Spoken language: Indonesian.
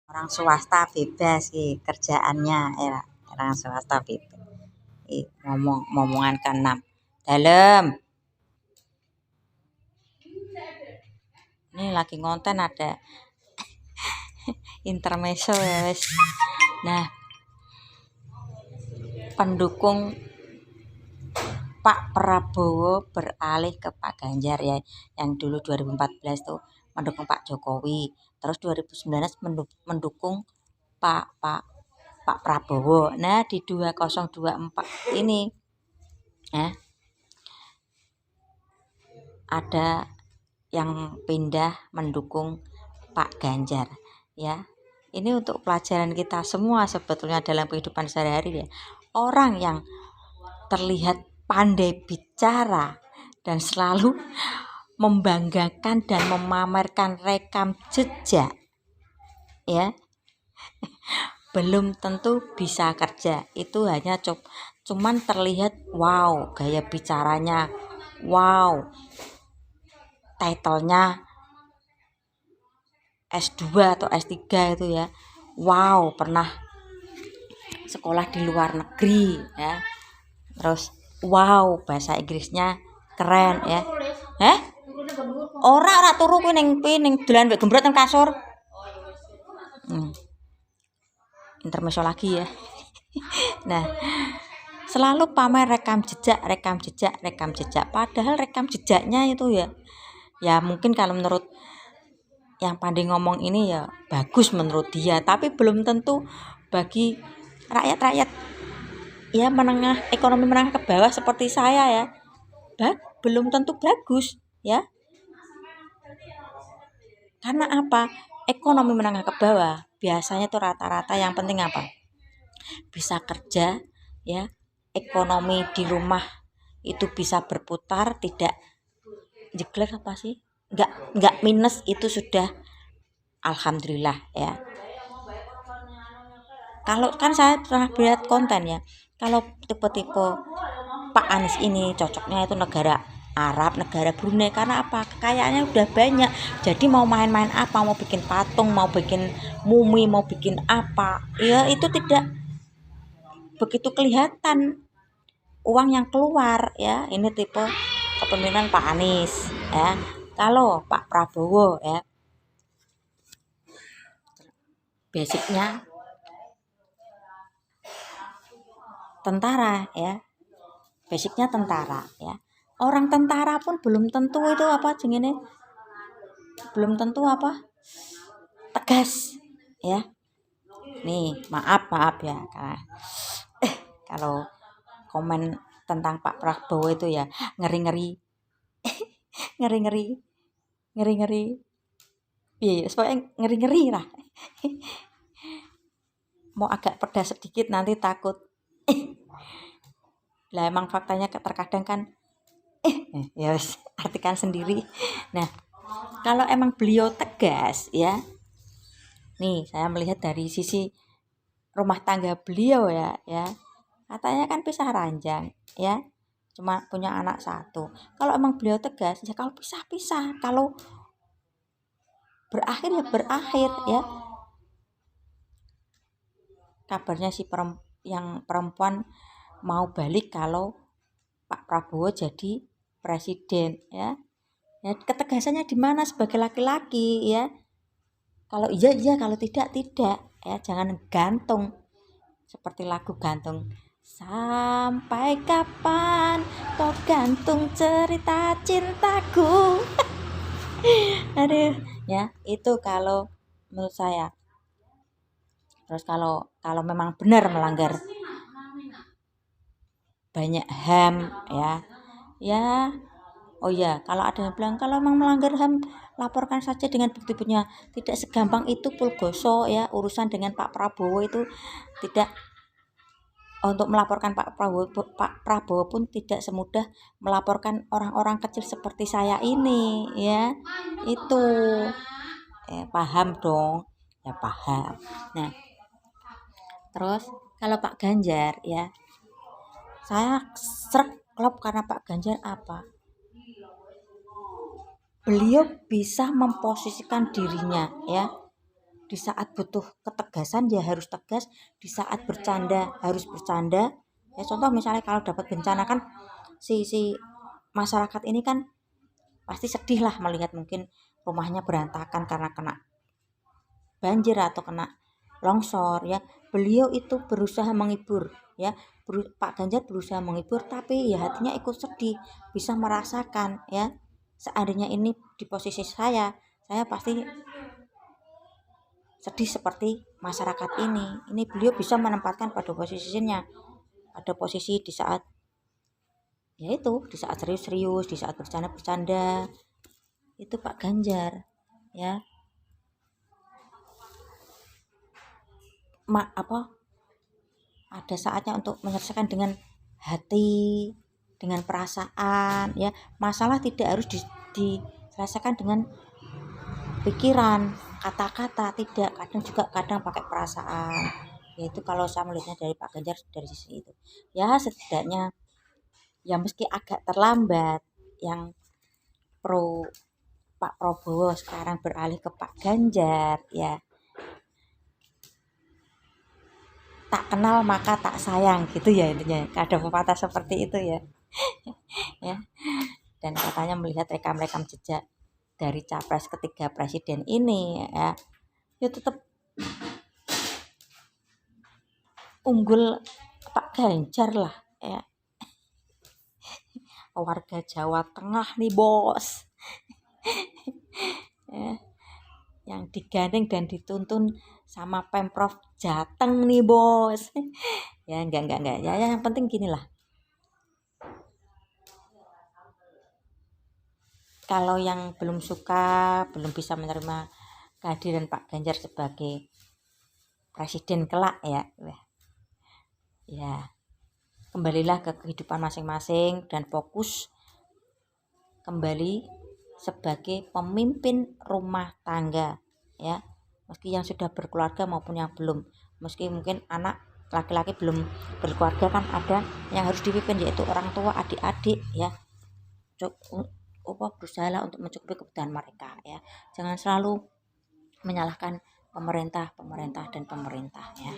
Orang swasta bebas kerjaannya ya, orang swasta bebas. Ngomongan keenam dalam ini lagi ngonten ada intermezzo ya wes. Nah, pendukung Pak Prabowo beralih ke Pak Ganjar ya, yang dulu 2014 tuh mendukung Pak Jokowi, terus 2019 mendukung Pak Prabowo. Nah, di 2024 ini ada yang pindah mendukung Pak Ganjar ya. Ini untuk pelajaran kita semua sebetulnya dalam kehidupan sehari-hari ya. Orang yang terlihat pandai bicara dan selalu membanggakan dan memamerkan rekam jejak ya, belum tentu bisa kerja. Itu hanya cuman terlihat wow gaya bicaranya, wow titlenya S2 atau S3 itu ya, wow pernah sekolah di luar negeri ya, terus wow bahasa Inggrisnya keren ya. Ora turu kuwi ning dolan wek gembrot nang kasur. Intermezzo lagi ya. Nah, selalu pamer rekam jejak. Padahal rekam jejaknya itu ya mungkin kalau menurut yang pandai ngomong ini ya bagus menurut dia, tapi belum tentu bagi rakyat ya menengah, ekonomi menengah ke bawah seperti saya ya. Belum tentu bagus ya. Karena apa? Ekonomi menengah ke bawah biasanya tuh rata-rata yang penting apa? Bisa kerja ya, ekonomi di rumah itu bisa berputar, tidak jeglek apa sih? Enggak minus, itu sudah alhamdulillah ya. Kalau kan saya pernah lihat konten ya, kalau tipe-tipe Pak Anies ini cocoknya itu negara Arab, negara Brunei. Karena apa? Kekayaannya udah banyak. Jadi mau main-main apa, mau bikin patung, mau bikin mumi, mau bikin apa, ya itu tidak begitu kelihatan uang yang keluar ya. Ini tipe kepemimpinan Pak Anies ya. Kalau Pak Prabowo ya, basicnya tentara ya, basicnya tentara ya. Orang tentara pun belum tentu itu apa jengene, belum tentu apa tegas ya. Nih maaf ya kalau komen tentang Pak Prabowo itu ya ngeri-ngeri iya soalnya ngeri lah. Mau agak pedas sedikit nanti takut lah, emang faktanya terkadang kan ya wis artikan sendiri. Nah, kalau emang beliau tegas ya, nih saya melihat dari sisi rumah tangga beliau ya katanya kan pisah ranjang ya, cuma punya anak satu. Kalau emang beliau tegas ya, kalau pisah kalau berakhir ya berakhir ya. Kabarnya si yang perempuan mau balik kalau Pak Prabowo jadi presiden ya. Ya ketegasannya di mana sebagai laki-laki ya? Kalau iya, kalau tidak ya. Jangan gantung seperti lagu gantung. Sampai kapan kau gantung cerita cintaku? Aduh, ya itu kalau menurut saya. Terus kalau memang benar melanggar banyak HAM ya. Oh ya, kalau ada yang bilang kalau memang melanggar HAM laporkan saja dengan bukti-buktinya. Tidak segampang itu Pulgoso ya, urusan dengan Pak Prabowo itu tidak. Untuk melaporkan Pak Prabowo pun tidak semudah melaporkan orang-orang kecil seperti saya ini ya. Itu paham dong ya, paham. Nah, terus kalau Pak Ganjar ya, saya srek klop karena Pak Ganjar apa? Beliau bisa memposisikan dirinya ya di saat butuh ketegasan ya harus tegas, di saat bercanda harus bercanda. Ya contoh misalnya kalau dapat bencana kan si masyarakat ini kan pasti sedih lah melihat mungkin rumahnya berantakan karena kena banjir atau kena longsor ya. Beliau itu berusaha menghibur ya. Pak Ganjar berusaha menghibur tapi ya hatinya ikut sedih, bisa merasakan ya. Seandainya ini di posisi saya pasti sedih seperti masyarakat ini. Ini beliau bisa menempatkan pada posisinya, pada posisi di saat yaitu di saat serius-serius, di saat bercanda-bercanda. Itu Pak Ganjar ya. Apa ada saatnya untuk menyelesaikan dengan hati, dengan perasaan ya. Masalah tidak harus diselesaikan dengan pikiran, kata-kata, tidak, kadang pakai perasaan. Yaitu kalau saya melihatnya dari Pak Ganjar dari sisi itu ya. Setidaknya ya meski agak terlambat yang pro Pak Prabowo sekarang beralih ke Pak Ganjar ya. Tak kenal maka tak sayang gitu ya intinya. Ada pepatah seperti itu ya. Ya. Dan katanya melihat rekam-rekam jejak dari capres ketiga presiden ini ya tetap unggul Pak Ganjar lah ya. Warga Jawa Tengah nih bos ya, yang digandeng dan dituntun sama Pemprov Jateng nih bos ya. Enggak ya, yang penting gini lah, kalau yang belum suka, belum bisa menerima kehadiran Pak Ganjar sebagai presiden kelak ya kembalilah ke kehidupan masing-masing dan fokus kembali sebagai pemimpin rumah tangga ya. Meski yang sudah berkeluarga maupun yang belum, meski mungkin anak laki-laki belum berkeluarga kan ada yang harus dipimpin yaitu orang tua, adik-adik ya. Berusaha untuk mencukupi kebutuhan mereka ya. Jangan selalu menyalahkan pemerintah dan pemerintah ya.